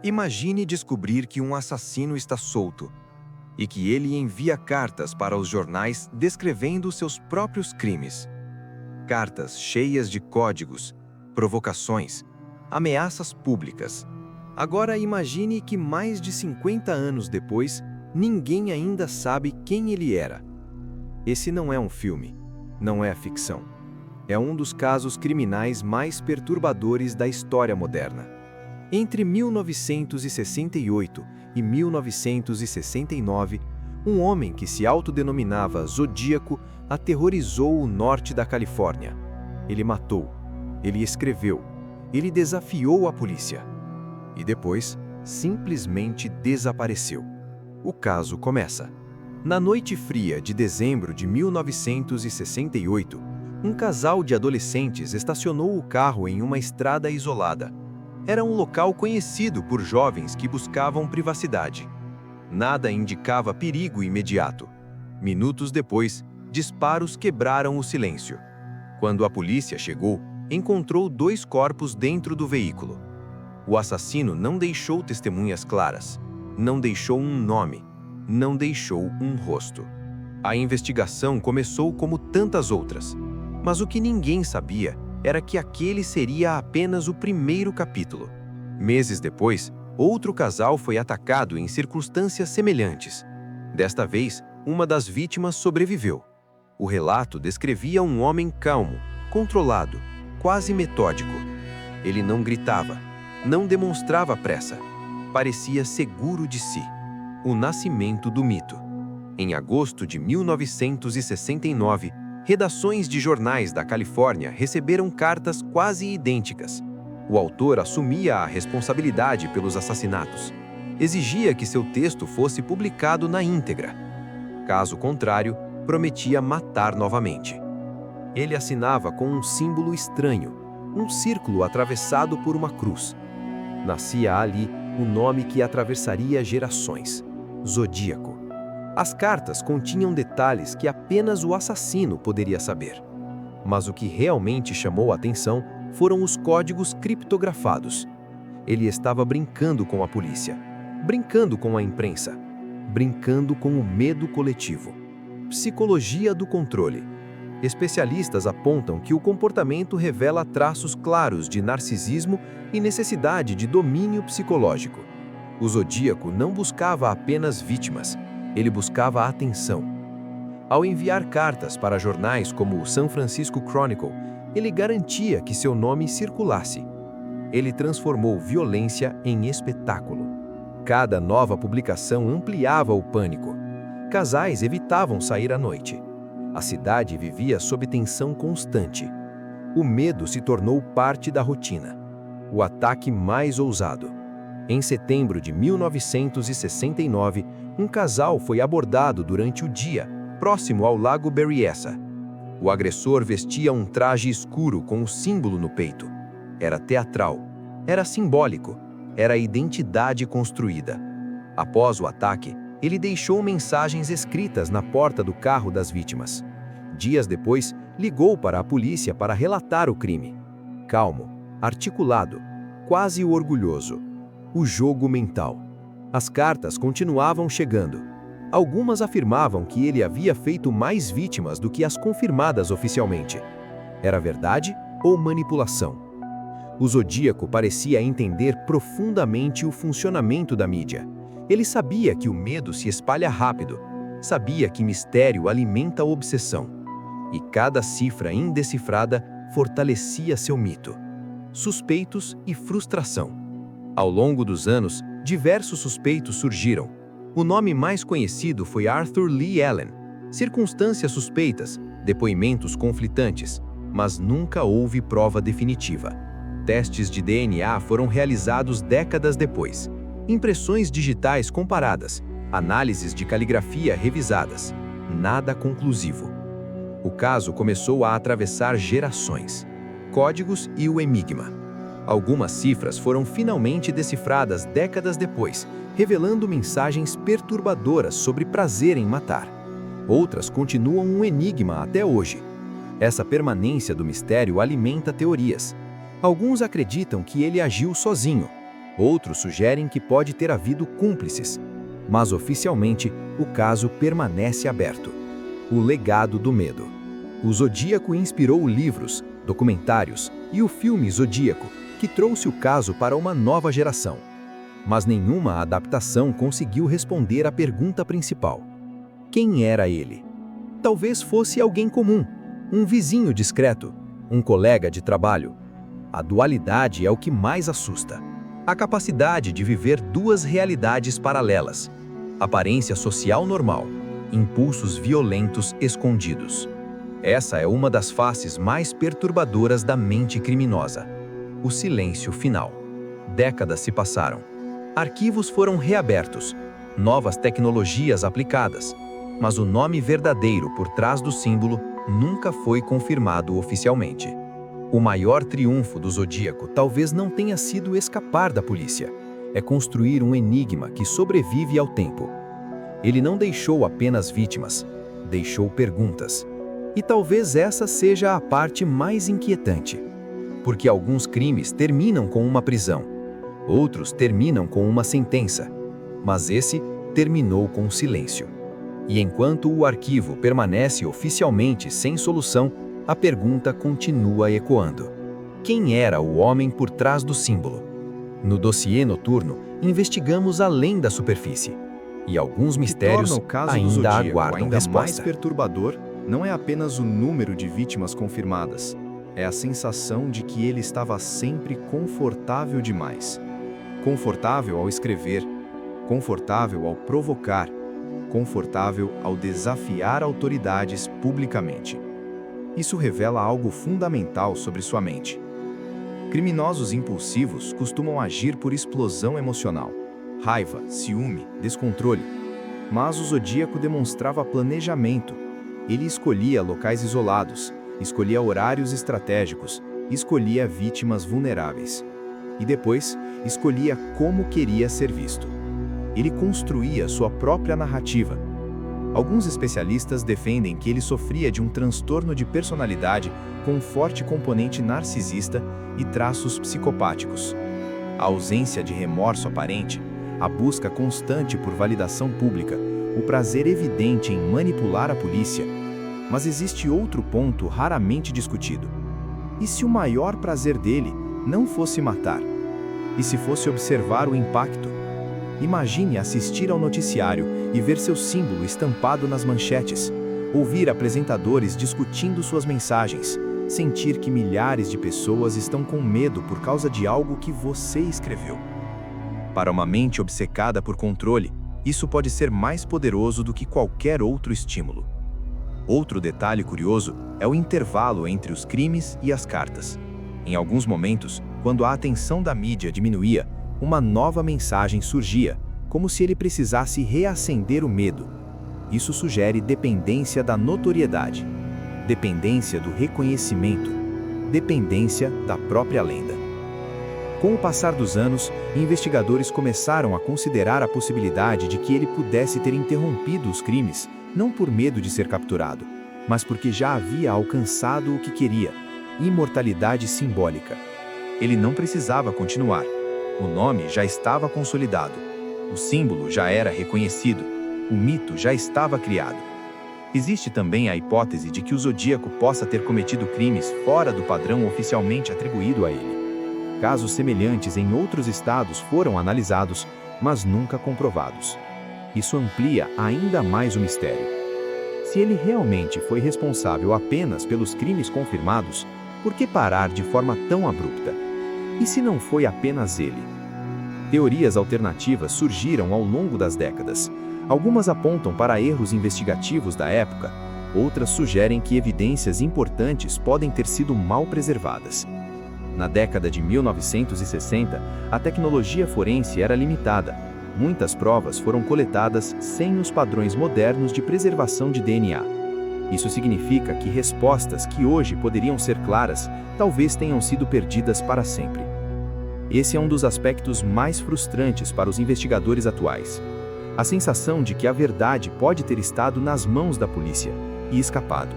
Imagine descobrir que um assassino está solto e que ele envia cartas para os jornais descrevendo seus próprios crimes. Cartas cheias de códigos, provocações, ameaças públicas. Agora imagine que mais de 50 anos depois, ninguém ainda sabe quem ele era. Esse não é um filme, não é ficção. É um dos casos criminais mais perturbadores da história moderna. Entre 1968 e 1969, um homem que se autodenominava Zodíaco aterrorizou o norte da Califórnia. Ele matou, ele escreveu, ele desafiou a polícia. E depois, simplesmente desapareceu. O caso começa. Na noite fria de dezembro de 1968, um casal de adolescentes estacionou o carro em uma estrada isolada. Era um local conhecido por jovens que buscavam privacidade. Nada indicava perigo imediato. Minutos depois, disparos quebraram o silêncio. Quando a polícia chegou, encontrou 2 corpos dentro do veículo. O assassino não deixou testemunhas claras, não deixou um nome, não deixou um rosto. A investigação começou como tantas outras, mas o que ninguém sabia era que aquele seria apenas o primeiro capítulo. Meses depois, outro casal foi atacado em circunstâncias semelhantes. Desta vez, uma das vítimas sobreviveu. O relato descrevia um homem calmo, controlado, quase metódico. Ele não gritava, não demonstrava pressa. Parecia seguro de si. O nascimento do mito. Em agosto de 1969, redações de jornais da Califórnia receberam cartas quase idênticas. O autor assumia a responsabilidade pelos assassinatos. Exigia que seu texto fosse publicado na íntegra. Caso contrário, prometia matar novamente. Ele assinava com um símbolo estranho, um círculo atravessado por uma cruz. Nascia ali o nome que atravessaria gerações: Zodíaco. As cartas continham detalhes que apenas o assassino poderia saber. Mas o que realmente chamou a atenção foram os códigos criptografados. Ele estava brincando com a polícia, brincando com a imprensa, brincando com o medo coletivo. Psicologia do controle. Especialistas apontam que o comportamento revela traços claros de narcisismo e necessidade de domínio psicológico. O Zodíaco não buscava apenas vítimas, ele buscava atenção. Ao enviar cartas para jornais como o San Francisco Chronicle, ele garantia que seu nome circulasse. Ele transformou violência em espetáculo. Cada nova publicação ampliava o pânico. Casais evitavam sair à noite. A cidade vivia sob tensão constante. O medo se tornou parte da rotina. O ataque mais ousado. Em setembro de 1969, um casal foi abordado durante o dia, próximo ao Lago Berryessa. O agressor vestia um traje escuro com um símbolo no peito. Era teatral, era simbólico, era identidade construída. Após o ataque, ele deixou mensagens escritas na porta do carro das vítimas. Dias depois, ligou para a polícia para relatar o crime. Calmo, articulado, quase orgulhoso. O jogo mental. As cartas continuavam chegando. Algumas afirmavam que ele havia feito mais vítimas do que as confirmadas oficialmente. Era verdade ou manipulação? O Zodíaco parecia entender profundamente o funcionamento da mídia. Ele sabia que o medo se espalha rápido, sabia que mistério alimenta a obsessão. E cada cifra indecifrada fortalecia seu mito. Suspeitos e frustração. Ao longo dos anos, diversos suspeitos surgiram. O nome mais conhecido foi Arthur Lee Allen. Circunstâncias suspeitas, depoimentos conflitantes, mas nunca houve prova definitiva. Testes de DNA foram realizados décadas depois. Impressões digitais comparadas, análises de caligrafia revisadas. Nada conclusivo. O caso começou a atravessar gerações. Códigos e o enigma. Algumas cifras foram finalmente decifradas décadas depois, revelando mensagens perturbadoras sobre prazer em matar. Outras continuam um enigma até hoje. Essa permanência do mistério alimenta teorias. Alguns acreditam que ele agiu sozinho. Outros sugerem que pode ter havido cúmplices, mas oficialmente o caso permanece aberto. O legado do medo. O Zodíaco inspirou livros, documentários e o filme Zodíaco, que trouxe o caso para uma nova geração. Mas nenhuma adaptação conseguiu responder à pergunta principal: quem era ele? Talvez fosse alguém comum, um vizinho discreto, um colega de trabalho. A dualidade é o que mais assusta. A capacidade de viver duas realidades paralelas. Aparência social normal, impulsos violentos escondidos. Essa é uma das faces mais perturbadoras da mente criminosa. O silêncio final. Décadas se passaram. Arquivos foram reabertos, novas tecnologias aplicadas, mas o nome verdadeiro por trás do símbolo nunca foi confirmado oficialmente. O maior triunfo do Zodíaco talvez não tenha sido escapar da polícia. É construir um enigma que sobrevive ao tempo. Ele não deixou apenas vítimas, deixou perguntas. E talvez essa seja a parte mais inquietante. Porque alguns crimes terminam com uma prisão, outros terminam com uma sentença, mas esse terminou com silêncio. E enquanto o arquivo permanece oficialmente sem solução, a pergunta continua ecoando. Quem era o homem por trás do símbolo? No dossiê noturno, investigamos além da superfície. E alguns mistérios ainda aguardam resposta. Mais perturbador não é apenas o número de vítimas confirmadas, é a sensação de que ele estava sempre confortável demais. Confortável ao escrever, confortável ao provocar, confortável ao desafiar autoridades publicamente. Isso revela algo fundamental sobre sua mente. Criminosos impulsivos costumam agir por explosão emocional, raiva, ciúme, descontrole. Mas o Zodíaco demonstrava planejamento. Ele escolhia locais isolados, escolhia horários estratégicos, escolhia vítimas vulneráveis. E depois, escolhia como queria ser visto. Ele construía sua própria narrativa. Alguns especialistas defendem que ele sofria de um transtorno de personalidade com um forte componente narcisista e traços psicopáticos. A ausência de remorso aparente, a busca constante por validação pública, o prazer evidente em manipular a polícia. Mas existe outro ponto raramente discutido. E se o maior prazer dele não fosse matar? E se fosse observar o impacto? Imagine assistir ao noticiário e ver seu símbolo estampado nas manchetes, ouvir apresentadores discutindo suas mensagens, sentir que milhares de pessoas estão com medo por causa de algo que você escreveu. Para uma mente obcecada por controle, isso pode ser mais poderoso do que qualquer outro estímulo. Outro detalhe curioso é o intervalo entre os crimes e as cartas. Em alguns momentos, quando a atenção da mídia diminuía, uma nova mensagem surgia, como se ele precisasse reacender o medo. Isso sugere dependência da notoriedade, dependência do reconhecimento, dependência da própria lenda. Com o passar dos anos, investigadores começaram a considerar a possibilidade de que ele pudesse ter interrompido os crimes, não por medo de ser capturado, mas porque já havia alcançado o que queria: imortalidade simbólica. Ele não precisava continuar. O nome já estava consolidado. O símbolo já era reconhecido. O mito já estava criado. Existe também a hipótese de que o Zodíaco possa ter cometido crimes fora do padrão oficialmente atribuído a ele. Casos semelhantes em outros estados foram analisados, mas nunca comprovados. Isso amplia ainda mais o mistério. Se ele realmente foi responsável apenas pelos crimes confirmados, por que parar de forma tão abrupta? E se não foi apenas ele? Teorias alternativas surgiram ao longo das décadas. Algumas apontam para erros investigativos da época, outras sugerem que evidências importantes podem ter sido mal preservadas. Na década de 1960, a tecnologia forense era limitada. Muitas provas foram coletadas sem os padrões modernos de preservação de DNA. Isso significa que respostas que hoje poderiam ser claras, talvez tenham sido perdidas para sempre. Esse é um dos aspectos mais frustrantes para os investigadores atuais. A sensação de que a verdade pode ter estado nas mãos da polícia e escapado.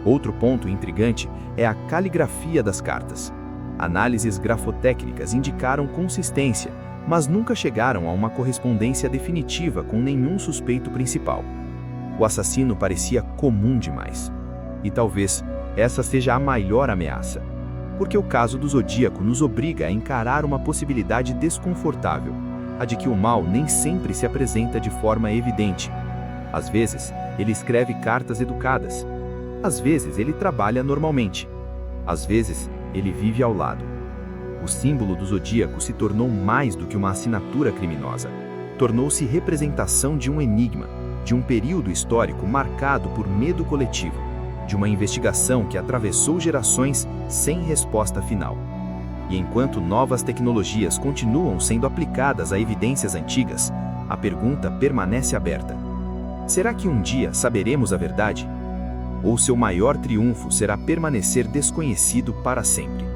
Outro ponto intrigante é a caligrafia das cartas. Análises grafotécnicas indicaram consistência, mas nunca chegaram a uma correspondência definitiva com nenhum suspeito principal. O assassino parecia comum demais. E talvez essa seja a maior ameaça, porque o caso do Zodíaco nos obriga a encarar uma possibilidade desconfortável, a de que o mal nem sempre se apresenta de forma evidente. Às vezes, ele escreve cartas educadas. Às vezes, ele trabalha normalmente. Às vezes, ele vive ao lado. O símbolo do Zodíaco se tornou mais do que uma assinatura criminosa. Tornou-se representação de um enigma, de um período histórico marcado por medo coletivo, de uma investigação que atravessou gerações sem resposta final. E enquanto novas tecnologias continuam sendo aplicadas a evidências antigas, a pergunta permanece aberta. Será que um dia saberemos a verdade? Ou seu maior triunfo será permanecer desconhecido para sempre?